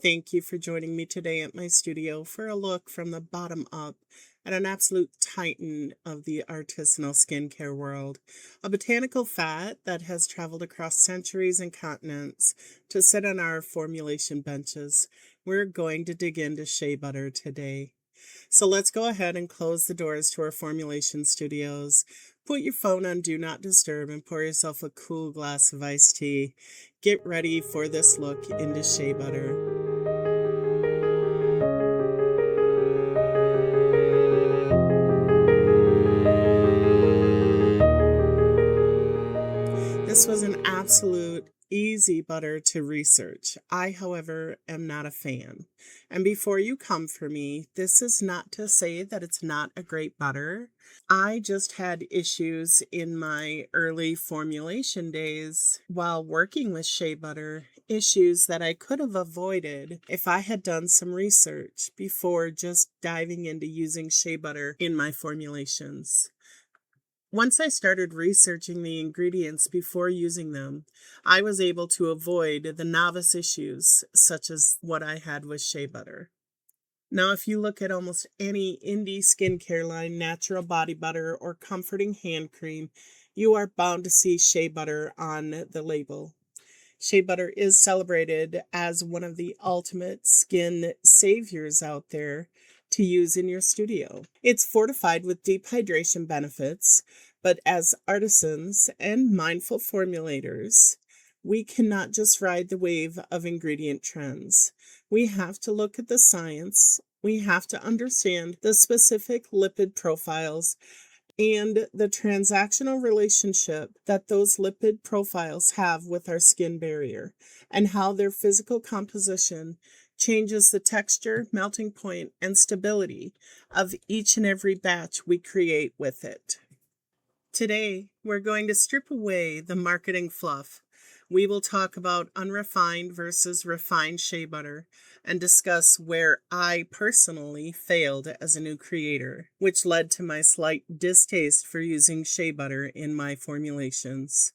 Thank you for joining me today at my studio for a look from the bottom up at an absolute titan of the artisanal skincare world, a botanical fat that has traveled across centuries and continents to sit on our formulation benches. We're going to dig into shea butter today. So let's go ahead and close the doors to our formulation studios. Put your phone on Do Not Disturb and pour yourself a cool glass of iced tea. Get ready for this look into shea butter. This was an absolute easy butter to research. I, however, am not a fan. And before you come for me, this is not to say that it's not a great butter. I just had issues in my early formulation days while working with shea butter, issues that I could have avoided if I had done some research before just diving into using shea butter in my formulations. Once I started researching the ingredients before using them, I was able to avoid the novice issues such as what I had with shea butter. Now, if you look at almost any indie skincare line, natural body butter, or comforting hand cream, you are bound to see shea butter on the label. Shea butter is celebrated as one of the ultimate skin saviors out there to use in your studio. It's fortified with deep hydration benefits, but as artisans and mindful formulators, we cannot just ride the wave of ingredient trends. We have to look at the science. We have to understand the specific lipid profiles and the transactional relationship that those lipid profiles have with our skin barrier, and how their physical composition changes the texture, melting point, and stability of each and every batch we create with it. Today, we're going to strip away the marketing fluff. We will talk about unrefined versus refined shea butter and discuss where I personally failed as a new creator, which led to my slight distaste for using shea butter in my formulations.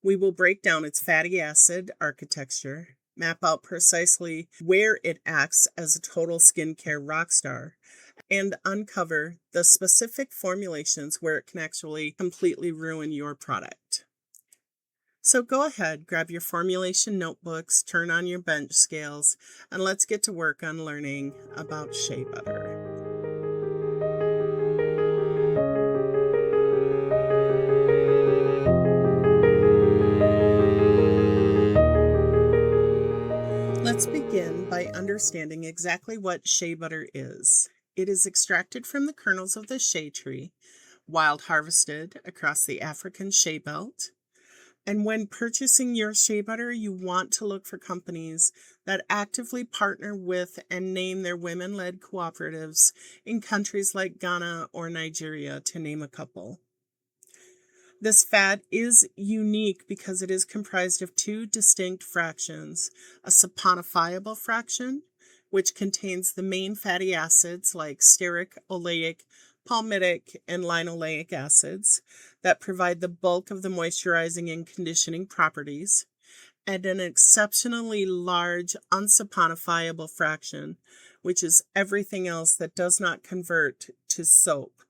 We will break down its fatty acid architecture, map out precisely where it acts as a total skincare rock star, and uncover the specific formulations where it can actually completely ruin your product. So go ahead, grab your formulation notebooks, turn on your bench scales, and let's get to work on learning about shea butter. Let's begin by understanding exactly what shea butter is. It is extracted from the kernels of the shea tree, wild harvested across the African shea belt. And when purchasing your shea butter, you want to look for companies that actively partner with and name their women-led cooperatives in countries like Ghana or Nigeria, to name a couple. This fat is unique because it is comprised of two distinct fractions: a saponifiable fraction, which contains the main fatty acids like stearic, oleic, palmitic, and linoleic acids that provide the bulk of the moisturizing and conditioning properties, and an exceptionally large unsaponifiable fraction, which is everything else that does not convert to soap,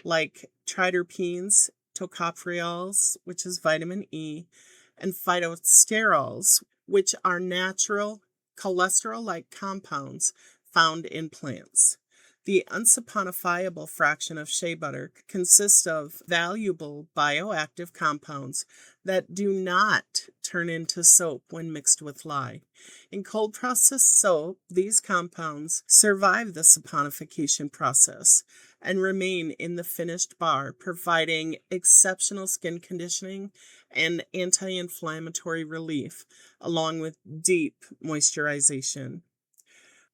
like triterpenes, tocopherols, which is vitamin E, and phytosterols, which are natural cholesterol-like compounds found in plants. The unsaponifiable fraction of shea butter consists of valuable bioactive compounds that do not turn into soap when mixed with lye. In cold processed soap, these compounds survive the saponification process and remain in the finished bar, providing exceptional skin conditioning and anti-inflammatory relief, along with deep moisturization.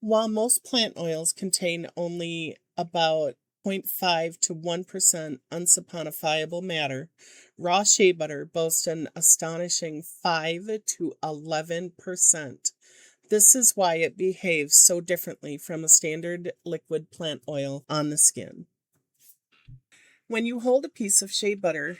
While most plant oils contain only about 0.5 to 1% unsaponifiable matter, raw shea butter boasts an astonishing 5 to 11%. This is why it behaves so differently from a standard liquid plant oil on the skin. When you hold a piece of shea butter,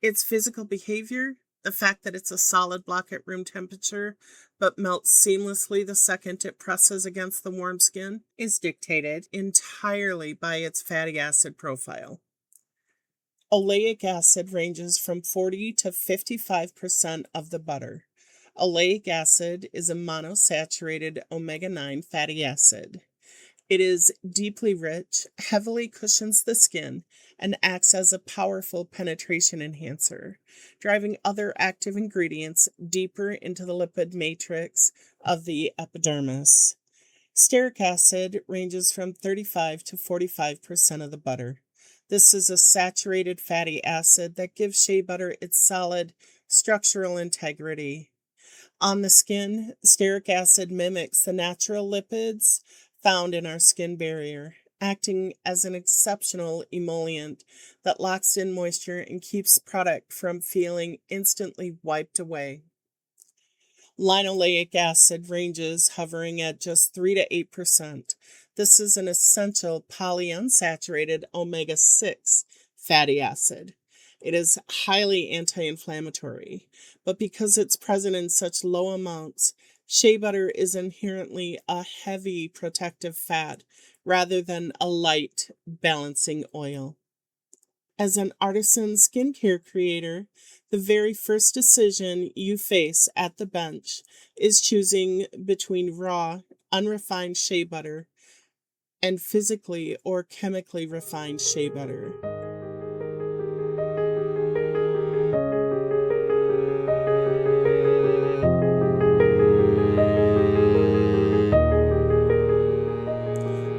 its physical behavior The fact that it's a solid block at room temperature, but melts seamlessly the second it presses against the warm skin, is dictated entirely by its fatty acid profile. Oleic acid ranges from 40 to 55% of the butter. Oleic acid is a monosaturated omega-9 fatty acid. It is deeply rich, heavily cushions the skin, and acts as a powerful penetration enhancer, driving other active ingredients deeper into the lipid matrix of the epidermis. Stearic acid ranges from 35 to 45% of the butter. This is a saturated fatty acid that gives shea butter its solid structural integrity. On the skin, stearic acid mimics the natural lipids found in our skin barrier, acting as an exceptional emollient that locks in moisture and keeps product from feeling instantly wiped away. Linoleic acid ranges hovering at just 3 to 8%. This is an essential polyunsaturated omega-6 fatty acid. It is highly anti-inflammatory, but because it's present in such low amounts, shea butter is inherently a heavy protective fat rather than a light balancing oil. As an artisan skincare creator, the very first decision you face at the bench is choosing between raw, unrefined shea butter and physically or chemically refined shea butter.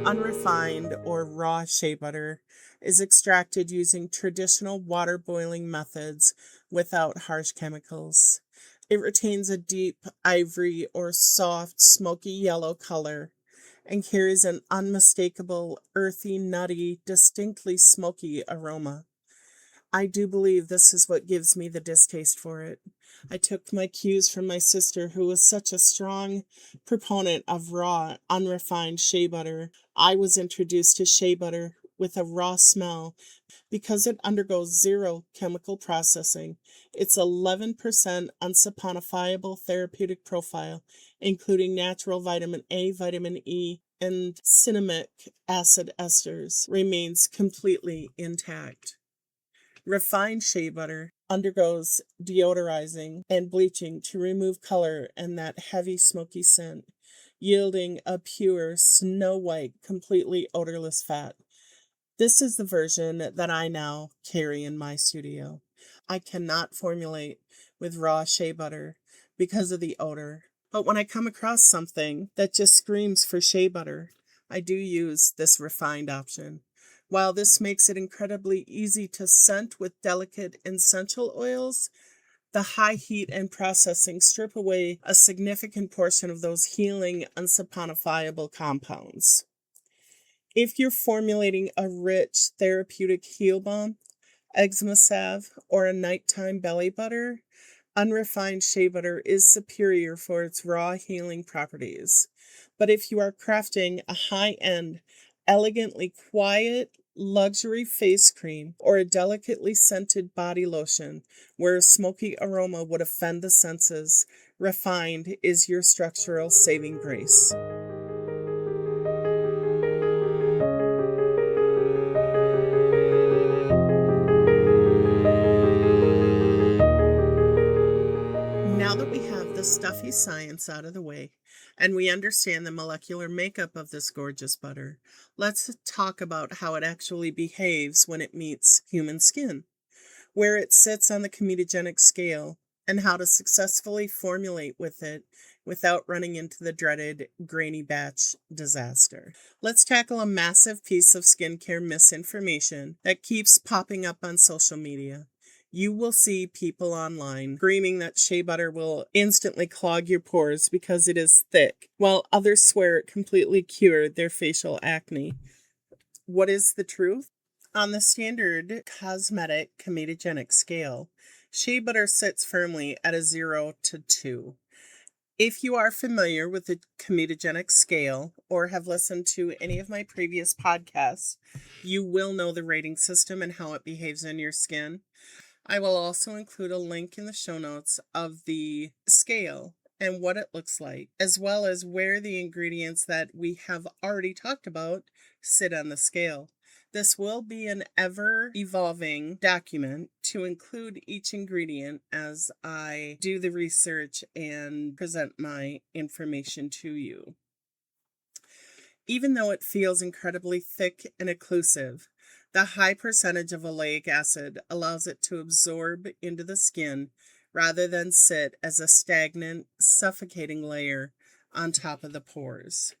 Unrefined or raw shea butter is extracted using traditional water boiling methods without harsh chemicals. It retains a deep ivory or soft smoky yellow color and carries an unmistakable earthy, nutty, distinctly smoky aroma. I do believe this is what gives me the distaste for it. I took my cues from my sister, who was such a strong proponent of raw, unrefined shea butter. I was introduced to shea butter with a raw smell because it undergoes zero chemical processing. Its 11% unsaponifiable therapeutic profile, including natural vitamin A, vitamin E, and cinnamic acid esters, remains completely intact. Refined shea butter undergoes deodorizing and bleaching to remove color and that heavy smoky scent, yielding a pure, snow-white, completely odorless fat. This is the version that I now carry in my studio. I cannot formulate with raw shea butter because of the odor, but when I come across something that just screams for shea butter, I do use this refined option. While this makes it incredibly easy to scent with delicate essential oils, the high heat and processing strip away a significant portion of those healing, unsaponifiable compounds. If you're formulating a rich therapeutic heel balm, eczema salve, or a nighttime belly butter, unrefined shea butter is superior for its raw healing properties. But if you are crafting a high-end, elegantly quiet, luxury face cream or a delicately scented body lotion where a smoky aroma would offend the senses, refined is your structural saving grace. Now that we have the stuffy science out of the way and we understand the molecular makeup of this gorgeous butter, let's talk about how it actually behaves when it meets human skin, where it sits on the comedogenic scale, and how to successfully formulate with it without running into the dreaded grainy batch disaster. Let's tackle a massive piece of skincare misinformation that keeps popping up on social media. You will see people online screaming that shea butter will instantly clog your pores because it is thick, while others swear it completely cured their facial acne. What is the truth? On the standard cosmetic comedogenic scale, shea butter sits firmly at a 0 to 2. If you are familiar with the comedogenic scale or have listened to any of my previous podcasts, you will know the rating system and how it behaves on your skin. I will also include a link in the show notes of the scale and what it looks like, as well as where the ingredients that we have already talked about sit on the scale. This will be an ever evolving document to include each ingredient as I do the research and present my information to you. Even though it feels incredibly thick and occlusive, the high percentage of oleic acid allows it to absorb into the skin rather than sit as a stagnant, suffocating layer on top of the pores.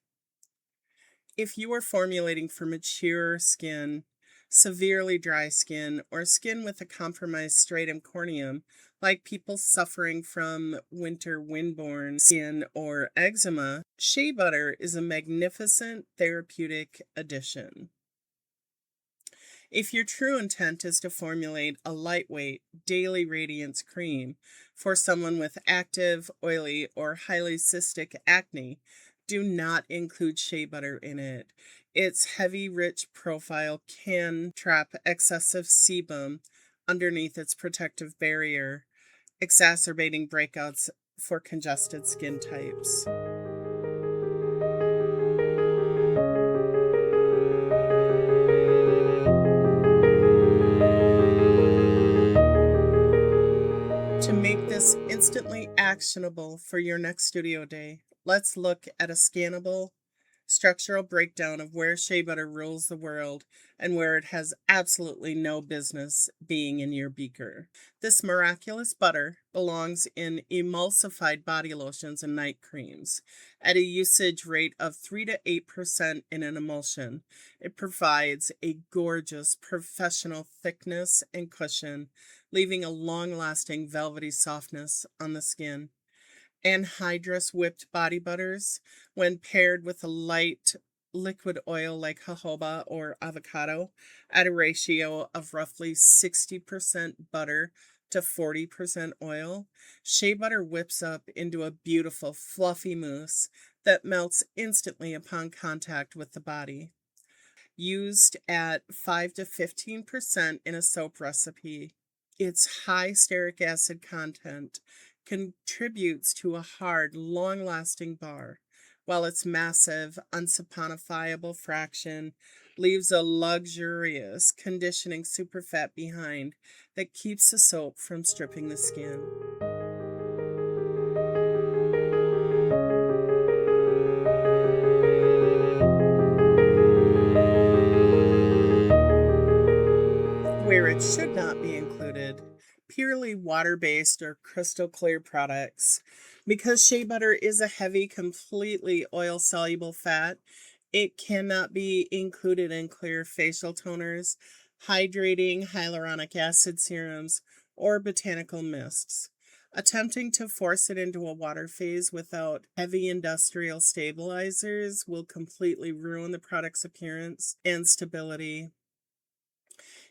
If you are formulating for mature skin, severely dry skin, or skin with a compromised stratum corneum, like people suffering from winter windborne skin or eczema, shea butter is a magnificent therapeutic addition. If your true intent is to formulate a lightweight daily radiance cream for someone with active, oily, or highly cystic acne, do not include shea butter in it. Its heavy, rich profile can trap excessive sebum underneath its protective barrier, exacerbating breakouts for congested skin types. To make this instantly actionable for your next studio day, let's look at a scannable structural breakdown of where shea butter rules the world and where it has absolutely no business being in your beaker. This miraculous butter belongs in emulsified body lotions and night creams. At a usage rate of 3 to 8% in an emulsion, it provides a gorgeous professional thickness and cushion, leaving a long-lasting velvety softness on the skin. Anhydrous whipped body butters, when paired with a light liquid oil like jojoba or avocado, at a ratio of roughly 60% butter to 40% oil, shea butter whips up into a beautiful fluffy mousse that melts instantly upon contact with the body. Used at 5 to 15% in a soap recipe, its high stearic acid content contributes to a hard, long-lasting bar, while its massive, unsaponifiable fraction leaves a luxurious conditioning superfat behind that keeps the soap from stripping the skin. Where it should not be included, purely water-based or crystal clear products. Because shea butter is a heavy, completely oil-soluble fat, it cannot be included in clear facial toners, hydrating hyaluronic acid serums, or botanical mists. Attempting to force it into a water phase without heavy industrial stabilizers will completely ruin the product's appearance and stability.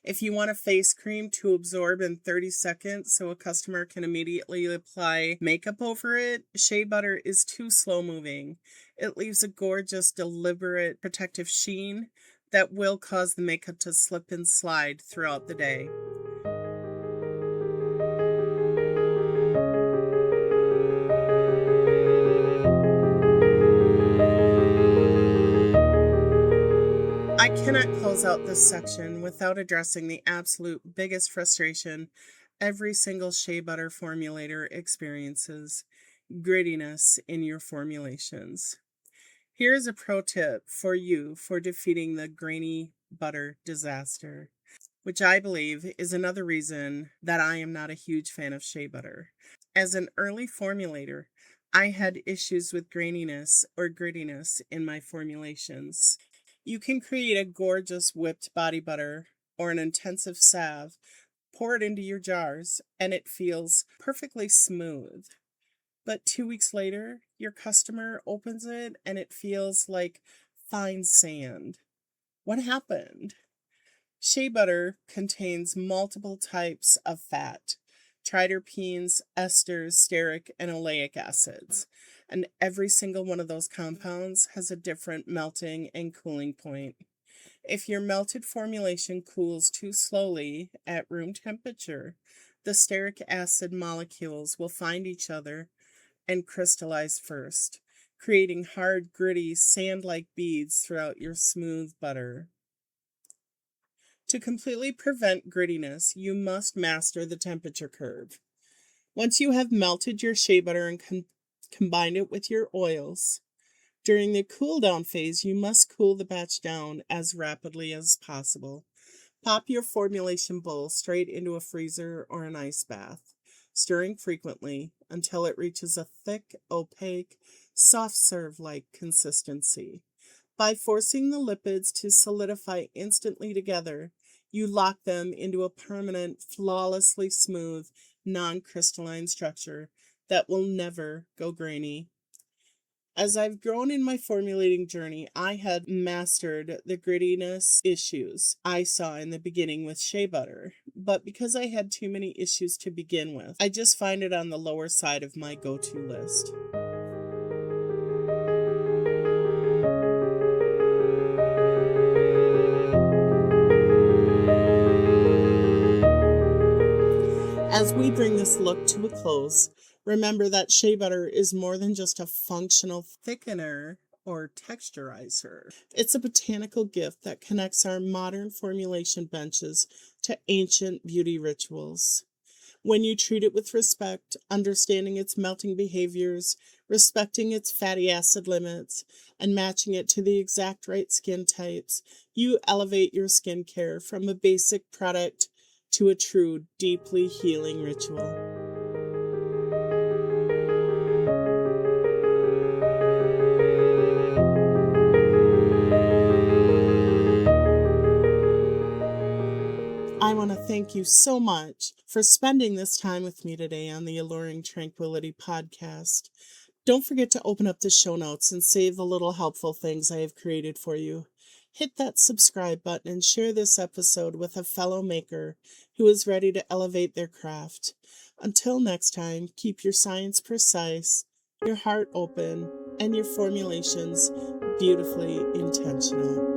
If you want a face cream to absorb in 30 seconds so a customer can immediately apply makeup over it, shea butter is too slow moving. It leaves a gorgeous, deliberate, protective sheen that will cause the makeup to slip and slide throughout the day. I cannot close out this section without addressing the absolute biggest frustration every single shea butter formulator experiences: grittiness in your formulations. Here's a pro tip for you for defeating the grainy butter disaster, which I believe is another reason that I am not a huge fan of shea butter. As an early formulator, I had issues with graininess or grittiness in my formulations. You can create a gorgeous whipped body butter or an intensive salve, pour it into your jars, and it feels perfectly smooth. But 2 weeks later, your customer opens it and it feels like fine sand. What happened? Shea butter contains multiple types of fat: triterpenes, esters, stearic, and oleic acids. And every single one of those compounds has a different melting and cooling point. If your melted formulation cools too slowly at room temperature, the stearic acid molecules will find each other and crystallize first, creating hard, gritty, sand-like beads throughout your smooth butter. To completely prevent grittiness, you must master the temperature curve. Once you have melted your shea butter and combined it with your oils, during the cool down phase, you must cool the batch down as rapidly as possible. Pop your formulation bowl straight into a freezer or an ice bath, stirring frequently until it reaches a thick, opaque, soft serve-like consistency. By forcing the lipids to solidify instantly together, you lock them into a permanent, flawlessly smooth, non-crystalline structure that will never go grainy. As I've grown in my formulating journey, I had mastered the grittiness issues I saw in the beginning with shea butter. But because I had too many issues to begin with, I just find it on the lower side of my go-to list. As we bring this look to a close, remember that shea butter is more than just a functional thickener or texturizer. It's a botanical gift that connects our modern formulation benches to ancient beauty rituals. When you treat it with respect, understanding its melting behaviors, respecting its fatty acid limits, and matching it to the exact right skin types, you elevate your skincare from a basic product to a true, deeply healing ritual. I want to thank you so much for spending this time with me today on the Alluring Tranquility podcast. Don't forget to open up the show notes and save the little helpful things I have created for you. Hit that subscribe button and share this episode with a fellow maker who is ready to elevate their craft. Until next time, keep your science precise, your heart open, and your formulations beautifully intentional.